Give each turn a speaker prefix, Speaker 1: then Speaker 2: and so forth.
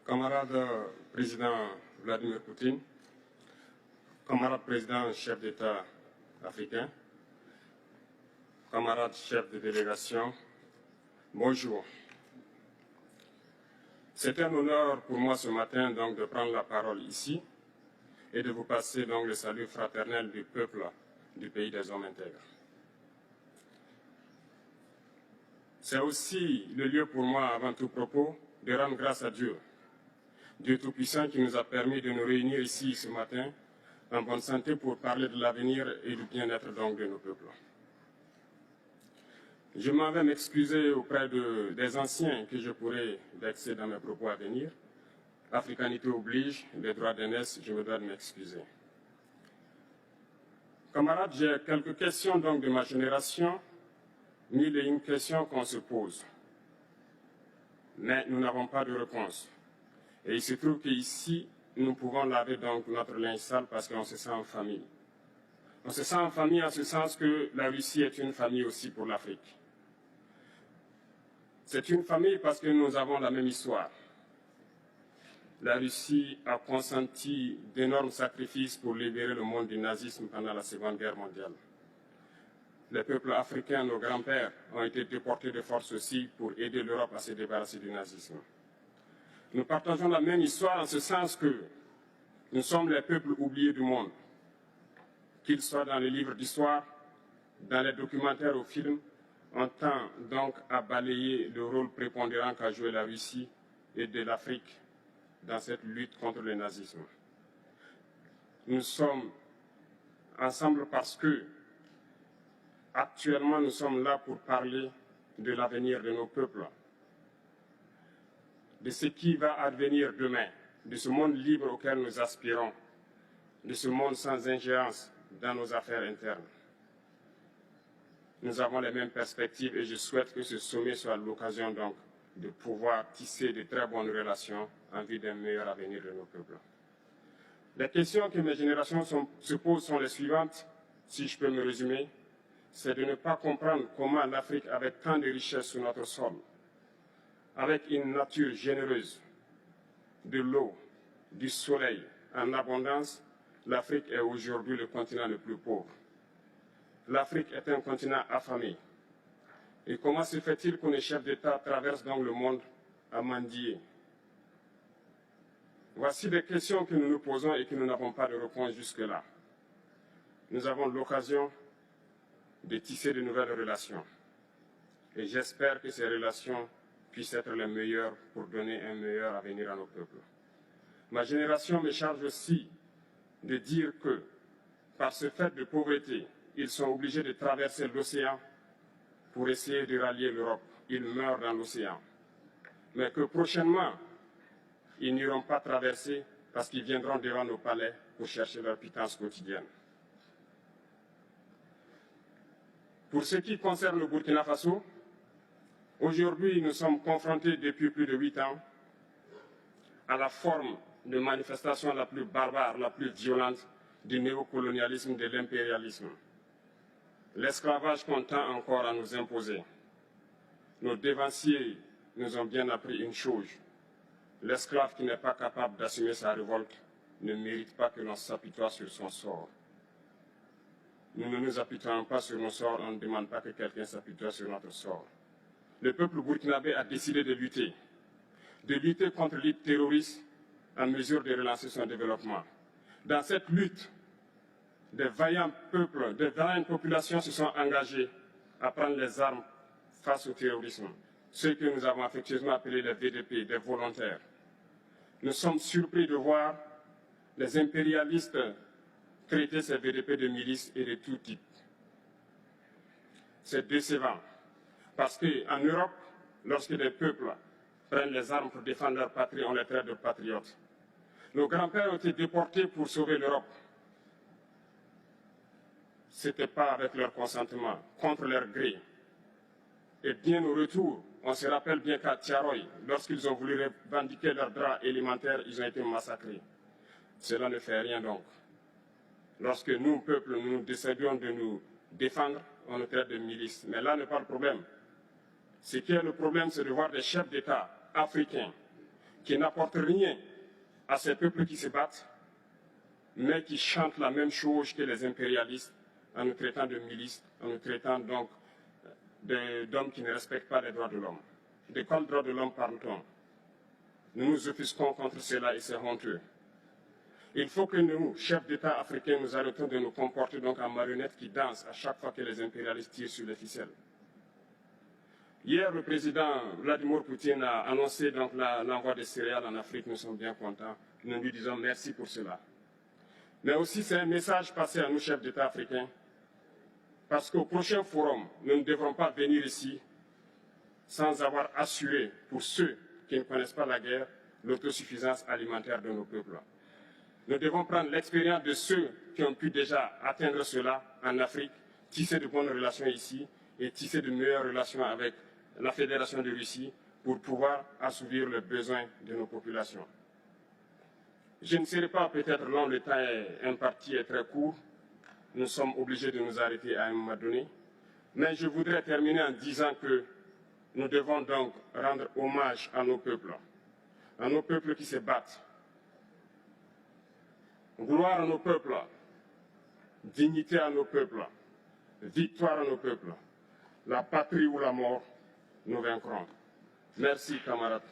Speaker 1: Camarade président Vladimir Poutine, camarade président chef d'État africain, camarade chef de délégation, bonjour. C'est un honneur pour moi ce matin donc de prendre la parole ici et de vous passer donc le salut fraternel du peuple du pays des hommes intègres. C'est aussi le lieu pour moi, avant tout propos, de rendre grâce à Dieu, Dieu Tout-Puissant qui nous a permis de nous réunir ici ce matin en bonne santé pour parler de l'avenir et du bien-être donc de nos peuples. Je m'en vais m'excuser auprès des anciens que je pourrais vexer dans mes propos à venir. Africanité oblige, les droits d'aînesse, je me dois de m'excuser. Camarades, j'ai quelques questions donc de ma génération, mille et une questions qu'on se pose. Mais nous n'avons pas de réponse. Et il se trouve qu'ici, nous pouvons laver donc notre linge sale parce qu'on se sent en famille. On se sent en famille en ce sens que la Russie est une famille aussi pour l'Afrique. C'est une famille parce que nous avons la même histoire. La Russie a consenti d'énormes sacrifices pour libérer le monde du nazisme pendant la Seconde Guerre mondiale. Les peuples africains, nos grands-pères, ont été déportés de force aussi pour aider l'Europe à se débarrasser du nazisme. Nous partageons la même histoire en ce sens que nous sommes les peuples oubliés du monde, qu'ils soient dans les livres d'histoire, dans les documentaires ou films, on tend donc à balayer le rôle prépondérant qu'a joué la Russie et de l'Afrique dans cette lutte contre le nazisme. Nous sommes ensemble parce que, actuellement, nous sommes là pour parler de l'avenir de nos peuples, de ce qui va advenir demain, de ce monde libre auquel nous aspirons, de ce monde sans ingérence dans nos affaires internes. Nous avons les mêmes perspectives et je souhaite que ce sommet soit l'occasion donc de pouvoir tisser de très bonnes relations en vue d'un meilleur avenir de nos peuples. Les questions que mes générations se posent sont les suivantes, si je peux me résumer, c'est de ne pas comprendre comment l'Afrique, avec tant de richesses sur notre sol, avec une nature généreuse, de l'eau, du soleil en abondance, l'Afrique est aujourd'hui le continent le plus pauvre. L'Afrique est un continent affamé. Et comment se fait-il que les chefs d'État traversent donc le monde à mendier? Voici des questions que nous nous posons et que nous n'avons pas de réponse jusque-là. Nous avons l'occasion de tisser de nouvelles relations. Et j'espère que ces relations puissent être les meilleures pour donner un meilleur avenir à nos peuples. Ma génération me charge aussi de dire que, par ce fait de pauvreté, ils sont obligés de traverser l'océan pour essayer de rallier l'Europe. Ils meurent dans l'océan. Mais que prochainement, ils n'iront pas traverser parce qu'ils viendront devant nos palais pour chercher leur pitance quotidienne. Pour ce qui concerne le Burkina Faso, aujourd'hui, nous sommes confrontés depuis plus de 8 ans à la forme de manifestation la plus barbare, la plus violente du néocolonialisme, de l'impérialisme. L'esclavage qu'on tend encore à nous imposer. Nos dévanciers nous ont bien appris une chose. L'esclave qui n'est pas capable d'assumer sa révolte ne mérite pas que l'on s'apitoie sur son sort. Nous ne nous apitoyons pas sur nos sorts, on ne demande pas que quelqu'un s'apitoie sur notre sort. Le peuple burkinabé a décidé de lutter contre l'île terroriste en mesure de relancer son développement. Dans cette lutte, des vaillants peuples, des vaillantes populations se sont engagées à prendre les armes face au terrorisme, ceux que nous avons affectueusement appelés les VDP, des volontaires. Nous sommes surpris de voir les impérialistes traiter ces VDP de milices et de tout type. C'est décevant, parce qu'en Europe, lorsque des peuples prennent les armes pour défendre leur patrie, on les traite de patriotes. Nos grands-pères ont été déportés pour sauver l'Europe. Ce n'était pas avec leur consentement, contre leur gré. Et bien au retour, on se rappelle bien qu'à Tiaroy, lorsqu'ils ont voulu revendiquer leurs droits élémentaires, ils ont été massacrés. Cela ne fait rien donc. Lorsque nous, peuple, nous décidions de nous défendre, on nous traite de milices. Mais là n'est pas le problème. Ce qui est le problème, c'est de voir des chefs d'État africains qui n'apportent rien à ces peuples qui se battent, mais qui chantent la même chose que les impérialistes en nous traitant de milices, en nous traitant donc d'hommes qui ne respectent pas les droits de l'homme. De quels droits de l'homme parle-t-on? Nous nous offusquons contre cela et c'est honteux. Il faut que nous, chefs d'État africains, nous arrêtons de nous comporter donc en marionnettes qui dansent à chaque fois que les impérialistes tirent sur les ficelles. Hier, le président Vladimir Poutine a annoncé donc l'envoi des céréales en Afrique. Nous sommes bien contents. Nous lui disons merci pour cela. Mais aussi, c'est un message passé à nous, chefs d'État africains, parce qu'au prochain forum, nous ne devrons pas venir ici sans avoir assuré, pour ceux qui ne connaissent pas la guerre, l'autosuffisance alimentaire de nos peuples. Nous devons prendre l'expérience de ceux qui ont pu déjà atteindre cela en Afrique, tisser de bonnes relations ici et tisser de meilleures relations avec la Fédération de Russie pour pouvoir assouvir les besoins de nos populations. Je ne serai pas peut-être long, le temps imparti est très court. Nous sommes obligés de nous arrêter à un moment donné. Mais je voudrais terminer en disant que nous devons donc rendre hommage à nos peuples qui se battent. Gloire à nos peuples, dignité à nos peuples, victoire à nos peuples. La patrie ou la mort, nous vaincrons. Merci, camarades.